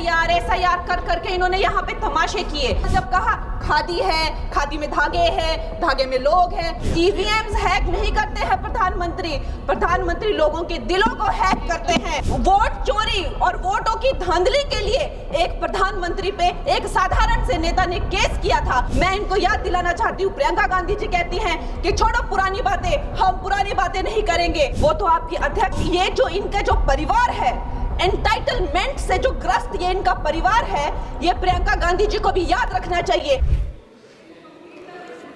SIR कर करके इन्होंने यहाँ पे तमाशे किए। जब कहा खादी है, खादी में धागे हैं, धागे में लोग हैं। EVMs हैक नहीं करते हैं प्रधानमंत्री लोगों के दिलों को हैक करते हैं। वोट चोरी और वोटों की धांधली के लिए एक प्रधानमंत्री पे एक साधारण से नेता ने केस किया था। मैं इनको याद दिलाना चाहती हूँ, प्रियंका गांधी जी कहती हैं कि छोड़ो पुरानी बातें, हम पुरानी बातें नहीं करेंगे। वो तो आपकी अध्यक्ष, ये जो इनका जो परिवार है, एंटाइटलमेंट से जो ग्रस्त ये इनका परिवार है, ये प्रियंका गांधी जी को भी याद रखना चाहिए।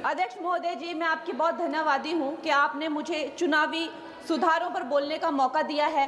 अध्यक्ष महोदय जी, मैं आपकी बहुत धन्यवादी हूँ कि आपने मुझे चुनावी सुधारों पर बोलने का मौका दिया है,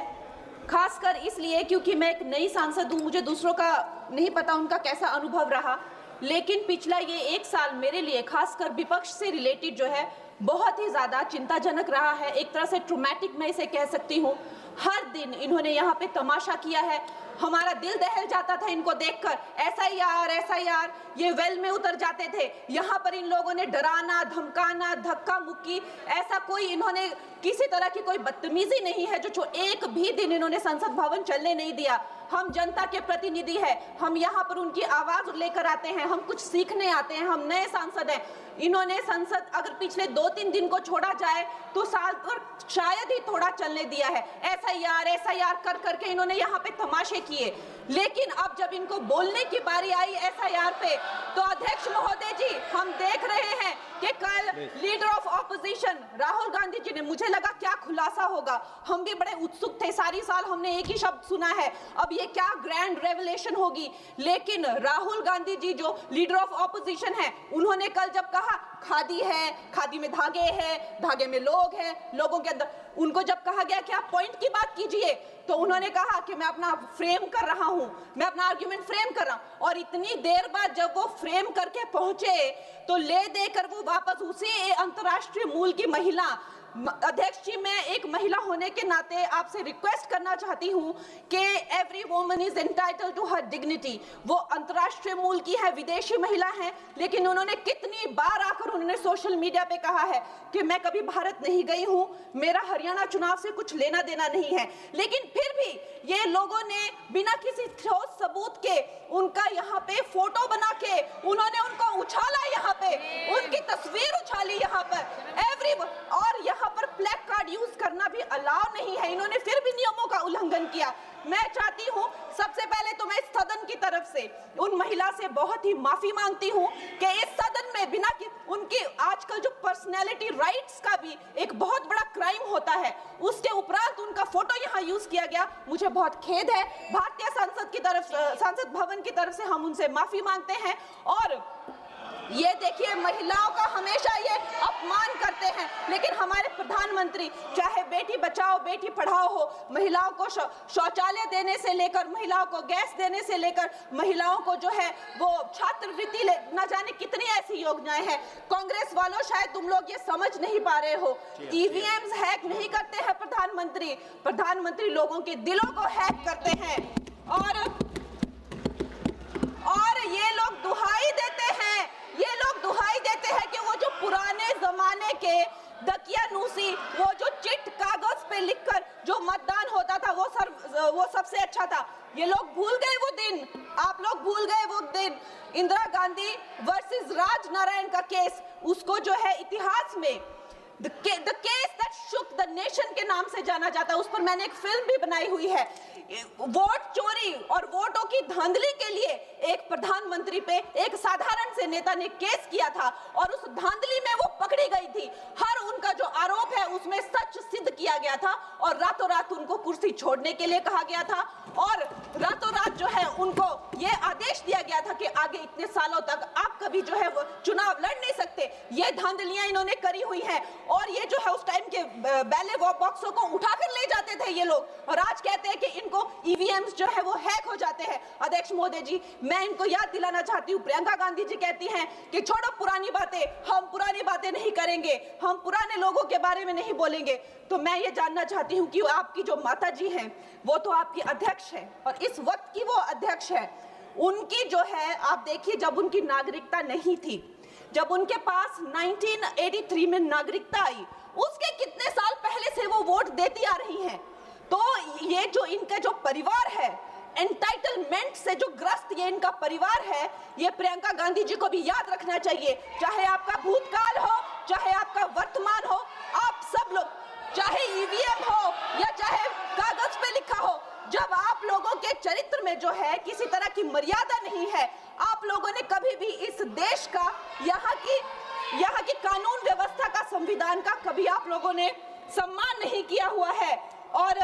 खासकर इसलिए क्योंकि मैं एक नई सांसद हूँ, मुझे दूसरों का नहीं पता उनका कैसा अनुभव रहा, लेकिन पिछला ये एक साल मेरे लिए खासकर विपक्ष से रिलेटेड जो है बहुत ही ज़्यादा चिंताजनक रहा है। एक तरह से ट्रॉमेटिक मैं इसे कह सकती हूँ। हर दिन इन्होंने यहाँ पे तमाशा किया है, हमारा दिल दहल जाता था इनको देखकर। SIR ये वेल में उतर जाते थे। यहाँ पर इन लोगों ने डराना, धमकाना, धक्का मुक्की, ऐसा कोई इन्होंने किसी तरह की कोई बदतमीजी नहीं है जो एक भी दिन इन्होंने संसद भवन चलने नहीं दिया। हम जनता के प्रतिनिधि हैं, हम यहाँ पर उनकी आवाज लेकर आते हैं, हम कुछ सीखने आते हैं, हम नए सांसद हैं। इन्होंने संसद अगर पिछले 2-3 दिन को छोड़ा जाए तो साल पर शायद ही थोड़ा चलने दिया है। SIR कर करके इन्होंने यहाँ पे तमाशे किए, लेकिन अब जब इनको बोलने की बारी आई SIR पे, तो अध्यक्ष महोदय जी, हम देख रहे हैं कि कल leader of opposition Rahul Gandhi ji ने, मुझे लगा क्या खुलासा होगा, हम भी बड़े उत्सुक थे, सारी साल हमने एक ही शब्द सुना है, अब ये क्या ग्रैंड रेवलेशन होगी। लेकिन राहुल गांधी जी जो लीडर ऑफ ऑपोजिशन है, उन्होंने कल जब कहा खादी है, खादी में धागे हैं, धागे में लोग हैं, लोगों के अंदर, उनको जब कहा गया कि आप पॉइंट की बात कीजिए, तो उन्होंने कहा कि मैं अपना फ्रेम कर रहा हूं, मैं अपना आर्ग्यूमेंट फ्रेम कर रहा हूं। और इतनी देर बाद जब वो फ्रेम करके पहुंचे तो ले देकर वो वापस उसी अंतर्राष्ट्रीय मूल की महिला, अध्यक्ष जी, मैं एक महिला होने के नाते आपसे रिक्वेस्ट करना चाहती हूं कि every woman is entitled to her dignity. वो अंतर्राष्ट्रीय मूल की है, विदेशी महिला है, लेकिन उन्होंने कितनी बार आकर उन्होंने सोशल मीडिया पे कहा है कि मैं कभी भारत नहीं गई हूं, मेरा हरियाणा चुनाव से कुछ लेना देना नहीं है। लेकिन फिर भी ये लोगों ने बिना किसी ठोस सबूत के उनका यहाँ पे फोटो बना के उन्होंने उनको उछाला, यहाँ पे उनकी तस्वीर उछाली यहाँ पर और यहाँ पर प्लेक कार्ड यूज करना भी अलाउ नहीं है। इन्होंने फिर भी नियमों का उल्लंघन किया। मैं चाहती हूँ सबसे पहले तो मैं इस सदन की तरफ से उन महिला से बहुत ही माफी मांगती हूँ कि इस सदन में बिना कि उनकी आजकल जो पर्सनैलिटी राइट्स का भी एक बहुत बड़ा क्राइम होता है, उसके उपरांत उनका फोटो यहाँ यूज किया गया, मुझे बहुत खेद है। भारतीय संसद भवन की तरफ से हम उनसे माफी मांगते हैं। और ये देखिए, महिलाओं का हमेशा ये अपमान करते हैं, लेकिन हमारे प्रधानमंत्री चाहे बेटी बचाओ बेटी पढ़ाओ हो, महिलाओं को शौचालय देने से लेकर, महिलाओं को गैस देने से लेकर, महिलाओं को जो है वो छात्रवृत्ति, न जाने कितनी ऐसी योजनाएं हैं। कांग्रेस वालों, शायद तुम लोग ये समझ नहीं पा रहे हो, EVMs हैक नहीं करते हैं प्रधानमंत्री लोगों के दिलों को हैक करते हैं। और ये लोग दुहाई देते हैं कि वो जो पुराने जमाने के दकियानूसी, वो जो चिट कागज पे लिखकर जो मतदान होता था वो सबसे अच्छा था। ये लोग भूल गए वो दिन, आप लोग भूल गए वो दिन। इंदिरा गांधी वर्सेस राज नारायण का केस, उसको जो है इतिहास में The case that shook the nation के नाम से जाना जाता है। उस पर मैंने एक फिल्म भी बनाई हुई है। वोट चोरी और वोटों की धांधली के लिए एक प्रधानमंत्री पे एक साधारण से नेता ने केस किया था और उस धांधली में वो पकड़ी गई थी। हर उनका जो आरोप है उसमें सच सिद्ध किया गया था और रातों रात उनको कुर्सी छोड़ने के लिए कहा गया था और रातों रात जो है उनको ये आदेश दिया गया था कि आगे इतने सालों तक आप कभी जो है वो चुनाव लड़ नहीं सकते। ये धांधलियां इन्होंने करी हुई हैं और ये जो है उस टाइम के बैलेट बॉक्सों को उठाकर ले जाते थे ये लोग और आज कहते हैं कि इनको EVMs जो है वो हैक हो जाते हैं। अध्यक्ष महोदय जी, मैं इनको याद दिलाना चाहती हूँ, प्रियंका गांधी जी कहती हैं कि छोड़ो पुरानी बातें, हम पुरानी बातें नहीं करेंगे, हम पुराने लोगों के बारे में नहीं बोलेंगे। तो मैं ये जानना चाहती हूँ कि आपकी जो माता जी हैं वो तो आपकी अध्यक्ष है और इस वक्त की वो अध्यक्ष है, उनकी जो है आप देखिए, जब उनकी नागरिकता नहीं थी, जब उनके पास 1983 में नागरिकता आई, उसके कितने साल पहले से वो वोट देती आ रही हैं। तो ये जो इनका जो परिवार है, एंटाइटलमेंट से जो ग्रस्त ये इनका परिवार है, ये प्रियंका गांधी जी को भी याद रखना चाहिए। चाहे आपका भूतकाल हो, चाहे आपका वर्तमान हो, आप सब लोग, चाहे ईवीएम हो या चाहे कागज पे लिखा हो, जब आप लोगों के चरित्र में जो है किसी तरह की मर्यादा नहीं है, आप लोगों ने कभी भी इस देश का, यहाँ की कानून व्यवस्था का, संविधान का कभी आप लोगों ने सम्मान नहीं किया हुआ है। और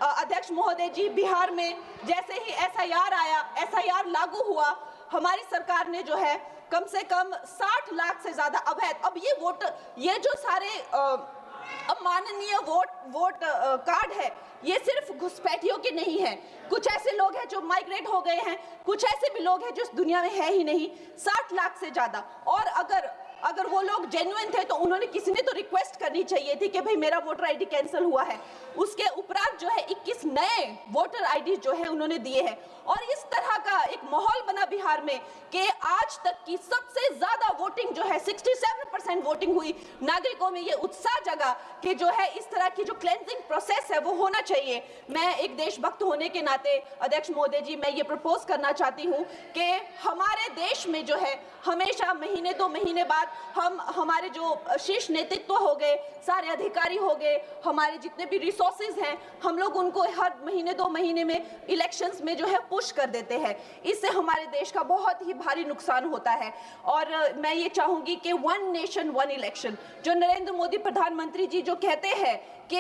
अध्यक्ष महोदय जी, बिहार में जैसे ही एसआईआर आया, एसआईआर लागू हुआ, हमारी सरकार ने जो है कम से कम 60 लाख से ज्यादा अवैध, अब ये वोट, ये जो सारे अमाननीय वोट कार्ड है, ये सिर्फ घुसपैठियों के नहीं है। कुछ ऐसे लोग हैं जो माइग्रेट हो गए हैं, कुछ ऐसे भी लोग हैं जो इस दुनिया में है ही नहीं। 60 लाख से ज्यादा। और अगर वो लोग जेन्युइन थे तो उन्होंने, किसी ने तो रिक्वेस्ट करनी चाहिए थी कि भाई मेरा वोटर आईडी कैंसिल हुआ है। उसके उपरांत जो है 21 नए वोटर आईडी जो है उन्होंने दिए हैं। और इस तरह का एक माहौल बना बिहार में कि आज तक की सबसे ज्यादा वोटिंग जो है, 67% वोटिंग हुई। नागरिकों में ये उत्साह जगा कि जो है इस तरह की जो क्लेंजिंग प्रोसेस है वो होना चाहिए। मैं एक देशभक्त होने के नाते अध्यक्ष महोदय जी, मैं ये प्रपोज करना चाहती हूँ कि हमारे देश में जो है हमेशा महीने 2 महीने बाद हमारे जो शीर्ष नेतृत्व हो गए, सारे अधिकारी हो गए, हमारे जितने भी रिसोर्सेज हैं, हम लोग उनको हर महीने 2 महीने में इलेक्शंस में जो है पुश कर देते हैं। इससे हमारे देश का बहुत ही भारी नुकसान होता है। और मैं ये चाहूंगी कि 1 नेशन 1 इलेक्शन, जो नरेंद्र मोदी प्रधानमंत्री जी जो कहते हैं कि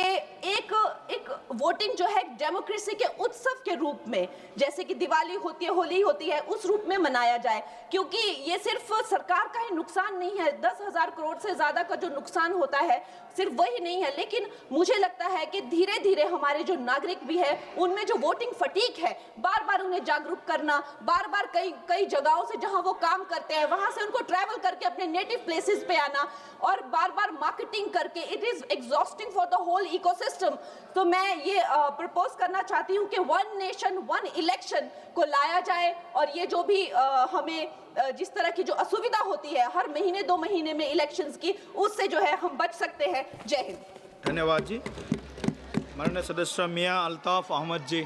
एक वोटिंग जो है डेमोक्रेसी के उत्सव के रूप में, जैसे कि दिवाली होती है, होली होती है, उस रूप में मनाया जाए। क्योंकि ये सिर्फ सरकार का ही नुकसान नहीं है, 10,000 करोड़ से ज्यादा का जो नुकसान होता है सिर्फ वही नहीं है, लेकिन मुझे लगता है कि धीरे धीरे हमारे जो नागरिक भी है उनमें जो वोटिंग फटीक है, बार बार उन्हें जागरूक करना, बार बार कई जगहों से जहां वो काम करते हैं वहां से उनको ट्रैवल करके अपने नेटिव प्लेसेस पे आना और बार बार मार्केटिंग करके, it is exhausting for the whole ecosystem. तो मैं ये प्रपोज करना चाहती हूँ कि 1 नेशन 1 इलेक्शन को लाया जाए। और ये जो भी हमें जिस तरह की जो असुविधा होती है हर महीने 2 महीने में इलेक्शंस की, उससे जो है हम बच सकते हैं। जय हिंद। धन्यवाद जी। माननीय सदस्य मियां अल्ताफ अहमद जी।